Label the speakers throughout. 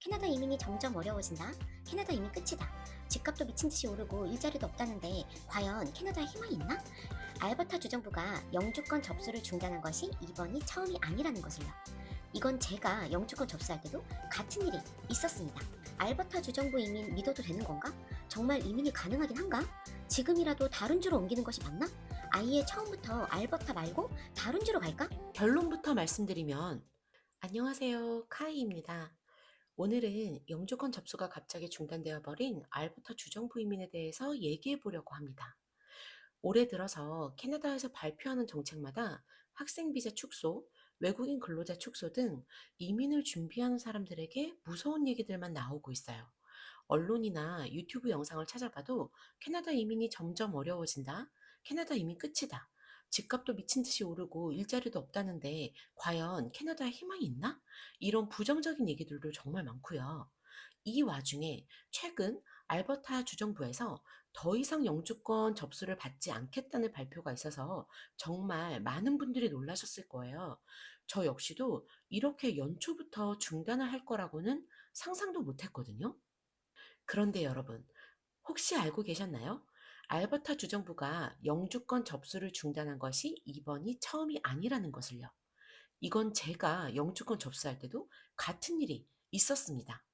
Speaker 1: 캐나다 이민이 점점 어려워진다. 캐나다 이민 끝이다. 집값도 미친 듯이 오르고 일자리도 없다는데 과연 캐나다에 희망이 있나? 알버타 주정부가 영주권 접수를 중단한 것이 이번이 처음이 아니라는 것을요. 이건 제가 영주권 접수할 때도 같은 일이 있었습니다. 알버타 주정부 이민 믿어도 되는 건가? 정말 이민이 가능하긴 한가? 지금이라도 다른 주로 옮기는 것이 맞나? 아예 처음부터 알버타 말고 다른 주로 갈까?
Speaker 2: 결론부터 말씀드리면, 안녕하세요. 카이입니다. 오늘은 영주권 접수가 갑자기 중단되어 버린 알버타 주정부 이민에 대해서 얘기해 보려고 합니다. 올해 들어서 캐나다에서 발표하는 정책마다 학생 비자 축소, 외국인 근로자 축소 등 이민을 준비하는 사람들에게 무서운 얘기들만 나오고 있어요. 언론이나 유튜브 영상을 찾아봐도 캐나다 이민이 점점 어려워진다. 캐나다 이민 끝이다. 집값도 미친 듯이 오르고 일자리도 없다는데 과연 캐나다에 희망이 있나? 이런 부정적인 얘기들도 정말 많고요. 이 와중에 최근 알버타 주정부에서 더 이상 영주권 접수를 받지 않겠다는 발표가 있어서 정말 많은 분들이 놀라셨을 거예요. 저 역시도 이렇게 연초부터 중단을 할 거라고는 상상도 못 했거든요. 그런데 여러분, 혹시 알고 계셨나요? 알버타 주정부가 영주권 접수를 중단한 것이 이번이 처음이 아니라는 것을요. 이건 제가 영주권 접수할 때도 같은 일이 있었습니다.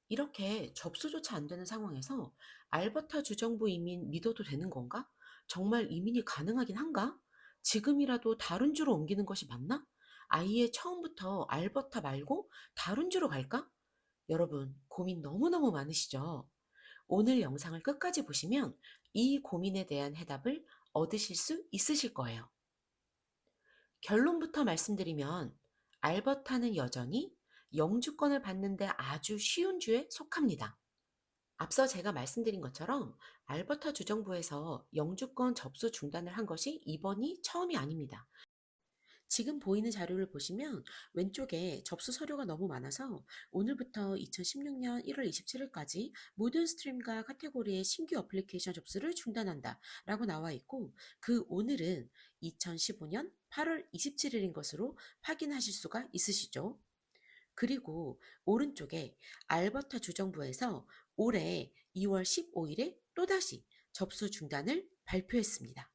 Speaker 2: 이렇게 접수조차 안 되는 상황에서 알버타 주정부 이민 믿어도 되는 건가? 정말 이민이 가능하긴 한가? 지금이라도 다른 주로 옮기는 것이 맞나? 아예 처음부터 알버타 말고 다른 주로 갈까? 여러분, 고민 너무너무 많으시죠? 오늘 영상을 끝까지 보시면 이 고민에 대한 해답을 얻으실 수 있으실 거예요. 결론부터 말씀드리면 알버타는 여전히 영주권을 받는데 아주 쉬운 주에 속합니다. 앞서 제가 말씀드린 것처럼 알버타 주정부에서 영주권 접수 중단을 한 것이 이번이 처음이 아닙니다. 지금 보이는 자료를 보시면 왼쪽에 접수 서류가 너무 많아서 오늘부터 2016년 1월 27일까지 모든 스트림과 카테고리의 신규 어플리케이션 접수를 중단한다 라고 나와 있고, 그 오늘은 2015년 8월 27일인 것으로 확인하실 수가 있으시죠. 그리고 오른쪽에 알버타 주정부에서 올해 2월 15일에 또다시 접수 중단을 발표했습니다.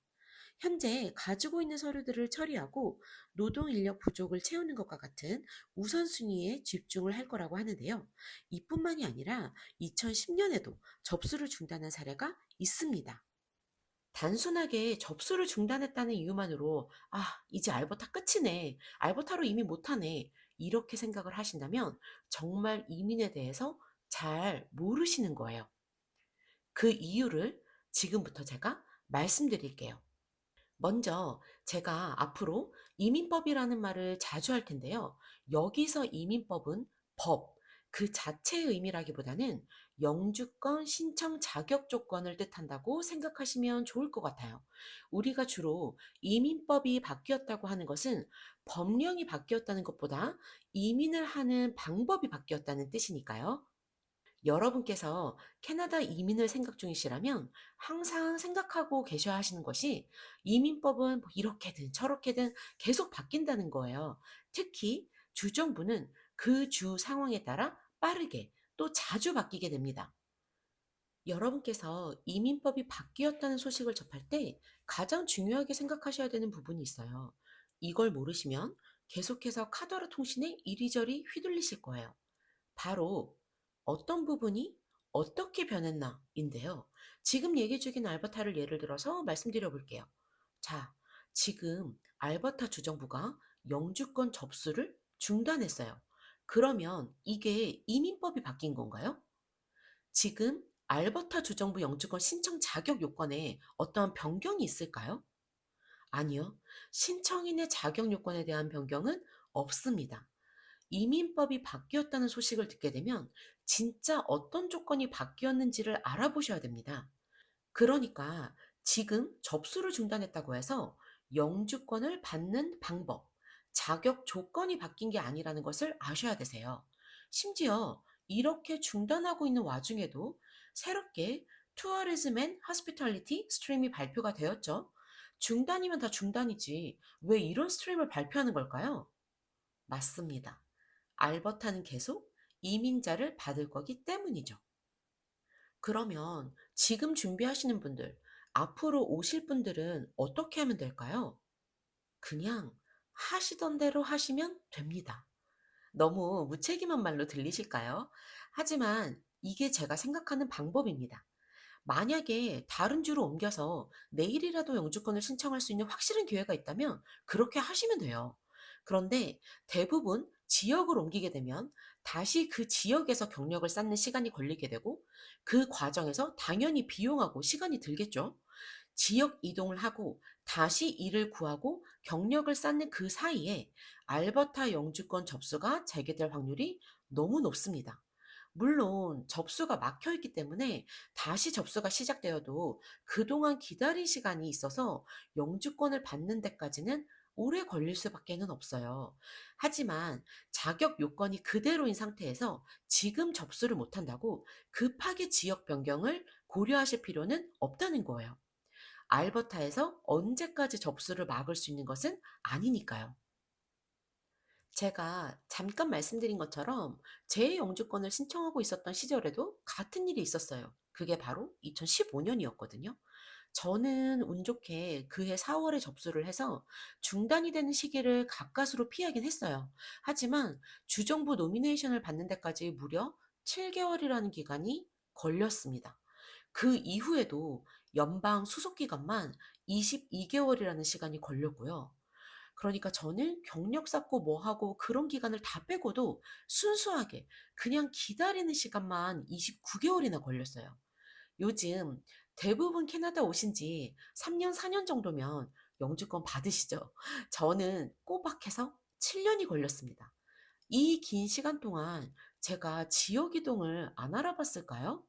Speaker 2: 현재 가지고 있는 서류들을 처리하고 노동 인력 부족을 채우는 것과 같은 우선순위에 집중을 할 거라고 하는데요. 이뿐만이 아니라 2010년에도 접수를 중단한 사례가 있습니다. 단순하게 접수를 중단했다는 이유만으로 이제 알버타 끝이네. 알버타로 이민 못하네. 이렇게 생각을 하신다면 정말 이민에 대해서 잘 모르시는 거예요. 그 이유를 지금부터 제가 말씀드릴게요. 먼저 제가 앞으로 이민법이라는 말을 자주 할 텐데요. 여기서 이민법은 법, 그 자체의 의미라기보다는 영주권 신청 자격 조건을 뜻한다고 생각하시면 좋을 것 같아요. 우리가 주로 이민법이 바뀌었다고 하는 것은 법령이 바뀌었다는 것보다 이민을 하는 방법이 바뀌었다는 뜻이니까요. 여러분께서 캐나다 이민을 생각 중이시라면 항상 생각하고 계셔야 하시는 것이 이민법은 뭐 이렇게든 저렇게든 계속 바뀐다는 거예요. 특히 주정부는 그 주 상황에 따라 빠르게 또 자주 바뀌게 됩니다. 여러분께서 이민법이 바뀌었다는 소식을 접할 때 가장 중요하게 생각하셔야 되는 부분이 있어요. 이걸 모르시면 계속해서 카더라 통신에 이리저리 휘둘리실 거예요. 바로 어떤 부분이 어떻게 변했나인데요. 지금 얘기 중인 알버타를 예를 들어서 말씀드려 볼게요. 자, 지금 알버타 주정부가 영주권 접수를 중단했어요. 그러면 이게 이민법이 바뀐 건가요? 지금 알버타 주정부 영주권 신청 자격 요건에 어떠한 변경이 있을까요? 아니요. 신청인의 자격 요건에 대한 변경은 없습니다. 이민법이 바뀌었다는 소식을 듣게 되면 진짜 어떤 조건이 바뀌었는지를 알아보셔야 됩니다. 그러니까 지금 접수를 중단했다고 해서 영주권을 받는 방법, 자격 조건이 바뀐 게 아니라는 것을 아셔야 되세요. 심지어 이렇게 중단하고 있는 와중에도 새롭게 투어리즘 앤 허스피탈리티 스트림이 발표가 되었죠. 중단이면 다 중단이지 왜 이런 스트림을 발표하는 걸까요? 맞습니다. 알버타는 계속 이민자를 받을 거기 때문이죠. 그러면 지금 준비하시는 분들, 앞으로 오실 분들은 어떻게 하면 될까요? 그냥 하시던 대로 하시면 됩니다. 너무 무책임한 말로 들리실까요? 하지만 이게 제가 생각하는 방법입니다. 만약에 다른 주로 옮겨서 내일이라도 영주권을 신청할 수 있는 확실한 기회가 있다면 그렇게 하시면 돼요. 그런데 대부분 지역을 옮기게 되면 다시 그 지역에서 경력을 쌓는 시간이 걸리게 되고 그 과정에서 당연히 비용하고 시간이 들겠죠. 지역 이동을 하고 다시 일을 구하고 경력을 쌓는 그 사이에 알버타 영주권 접수가 재개될 확률이 너무 높습니다. 물론 접수가 막혀 있기 때문에 다시 접수가 시작되어도 그동안 기다린 시간이 있어서 영주권을 받는 데까지는 오래 걸릴 수밖에는 없어요. 하지만 자격 요건이 그대로인 상태에서 지금 접수를 못한다고 급하게 지역 변경을 고려하실 필요는 없다는 거예요. 알버타에서 언제까지 접수를 막을 수 있는 것은 아니니까요. 제가 잠깐 말씀드린 것처럼 제 영주권을 신청하고 있었던 시절에도 같은 일이 있었어요. 그게 바로 2015년이었거든요. 저는 운 좋게 그해 4월에 접수를 해서 중단이 되는 시기를 가까스로 피하긴 했어요. 하지만 주정부 노미네이션을 받는 데까지 무려 7개월이라는 기간이 걸렸습니다. 그 이후에도 연방 수속 기간만 22개월이라는 시간이 걸렸고요. 그러니까 저는 경력 쌓고 뭐 하고 그런 기간을 다 빼고도 순수하게 그냥 기다리는 시간만 29개월이나 걸렸어요. 요즘 대부분 캐나다 오신 지 3년, 4년 정도면 영주권 받으시죠? 저는 꼬박해서 7년이 걸렸습니다. 이 긴 시간 동안 제가 지역 이동을 안 알아봤을까요?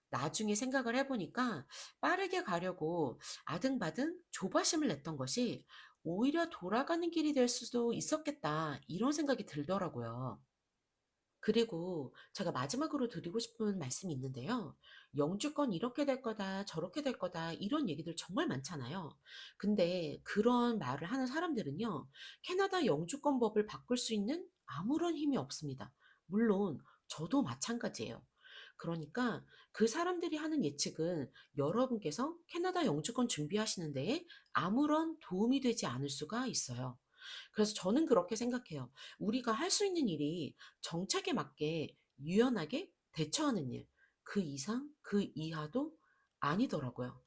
Speaker 2: 나중에 생각을 해 보니까 빠르게 가려고 아등바등 조바심을 냈던 것이 '오히려 돌아가는 길이 될 수도 있었겠다.' 이런 생각이 들더라고요. 그리고 제가 마지막으로 드리고 싶은 말씀이 있는데요. 영주권 이렇게 될 거다, 저렇게 될 거다, 이런 얘기들 정말 많잖아요. 근데 그런 말을 하는 사람들은요, 캐나다 영주권법을 바꿀 수 있는 아무런 힘이 없습니다. 물론, 저도 마찬가지예요. 그러니까 그 사람들이 하는 예측은 여러분께서 캐나다 영주권 준비하시는 데에 아무런 도움이 되지 않을 수가 있어요. 그래서 저는 그렇게 생각해요. 우리가 할 수 있는 일이 정책에 맞게 유연하게 대처하는 일. 그 이상, 그 이하도 아니더라고요.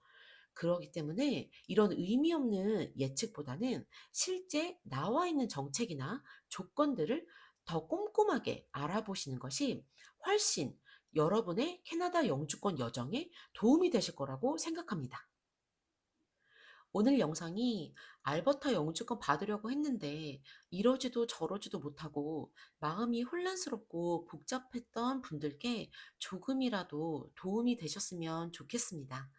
Speaker 2: 그러기 때문에 이런 의미 없는 예측보다는 실제 나와 있는 정책이나 조건들을 더 꼼꼼하게 알아보시는 것이 훨씬 여러분의 캐나다 영주권 여정에 도움이 되실 거라고 생각합니다. 오늘 영상이 알버타 영주권 받으려고 했는데 이러지도 저러지도 못하고 마음이 혼란스럽고 복잡했던 분들께 조금이라도 도움이 되셨으면 좋겠습니다.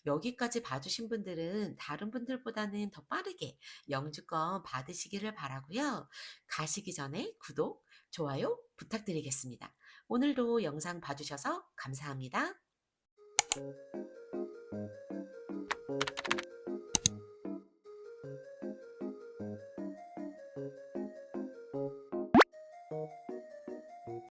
Speaker 2: 여기까지 봐주신 분들은 다른 분들보다는 더 빠르게 영주권 받으시기를 바라고요. 가시기 전에 구독, 좋아요 부탁드리겠습니다. 오늘도 영상 봐주셔서 감사합니다.